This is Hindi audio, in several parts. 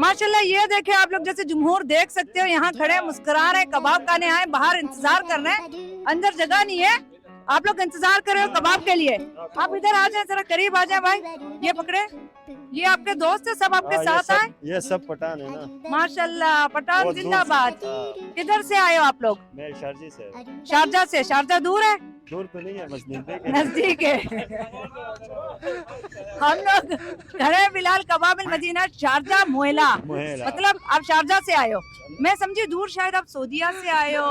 माशाल्लाह। ये देखे आप लोग, जैसे जमहूर देख सकते हो, यहाँ खड़े मुस्कुरा रहे, कबाब खाने आए, बाहर इंतजार कर रहे हैं, अंदर जगह नहीं है, आप लोग इंतजार कर रहे हो कबाब के लिए। आप इधर आ जाए, जरा करीब आ जाए भाई, ये पकड़े, ये आपके दोस्त है, सब आपके साथ आए? ये सब पठान है ना। माशाल्लाह, पठान बहुत दूर जिंदाबाद। से। किधर से आए हो आप लोग? मैं शारजी से। शारजा से? शारजा दूर है? दूर तो नहीं है, बस नजदीक है। नजदीक है। हम लोग खड़े फिलहाल कबाब अल मदीना शारजा मोहला, मोहला। मतलब आप शारजा से आए हो। मैं समझी दूर शायद आप सऊदीया से आए हो,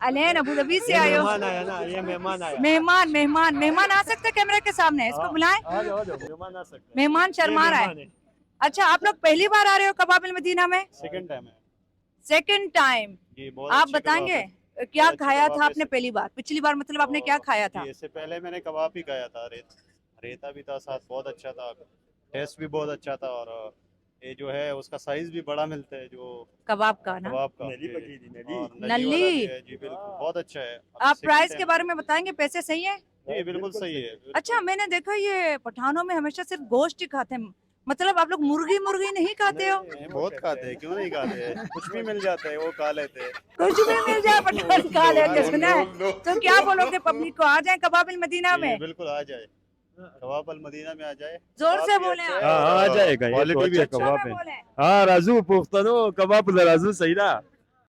अलैन अबू धाबी से आए हो। मेहमान आया ना, ये मेहमान आया। मेहमान मेहमान मेहमान आ सकते कैमरे के सामने, इसको बुलाएं। आ जाओ मेहमान आ सकते हैं। मेहमान शर्मा रहा है। अच्छा, आप लोग पहली बार आ रहे हो कबाब अल मदीना में? सेकंड टाइम है। Second time. ये बहुत आप अच्छे बताएंगे कबाब है। क्या बहुत अच्छे खाया कबाब था है। आपने पहली बार? पिछली बार मतलब आपने क्या खाया था? इससे पहले मैंने कबाब ही खाया था, रेता भी था साथ, बहुत अच्छा था, टेस्ट भी बहुत अच्छा था। और ये जो है उसका साइज भी बड़ा मिलता है, जो कबाब का ना? कबाब का। नली पकी थी, नली। और नली। वाला भी है जी, बिल्कुल बहुत अच्छा है। आप second प्राइस के time- बारे में बताएंगे, पैसे सही है? जी बिल्कुल सही है। अच्छा, मैंने देखा ये पठानों में हमेशा सिर्फ गोश्त ही खाते हैं, मतलब आप लोग मुर्गी मुर्गी नहीं खाते हो? नहीं, बहुत खाते हैं, क्यों नहीं खाते हैं, कुछ भी मिल जाता है वो खा लेते हैं। कुछ भी मिल जाए पठान खा लेते, सुना है? तो क्या बोलोगे पब्लिक को, आ जाए कबाब अल मदीना जी, में? बिल्कुल आ जाए, कबाब अल मदीना में आ जाए। जोर से कबाब भी बोले अच्छे आप। हैं हाँ, और आ जाएगा, ये तो क्वालिटी भी अच्छे अच्छी कबाब है। है। बोले। हाँ राजू पुख्तनो कबाब राजू सही ना।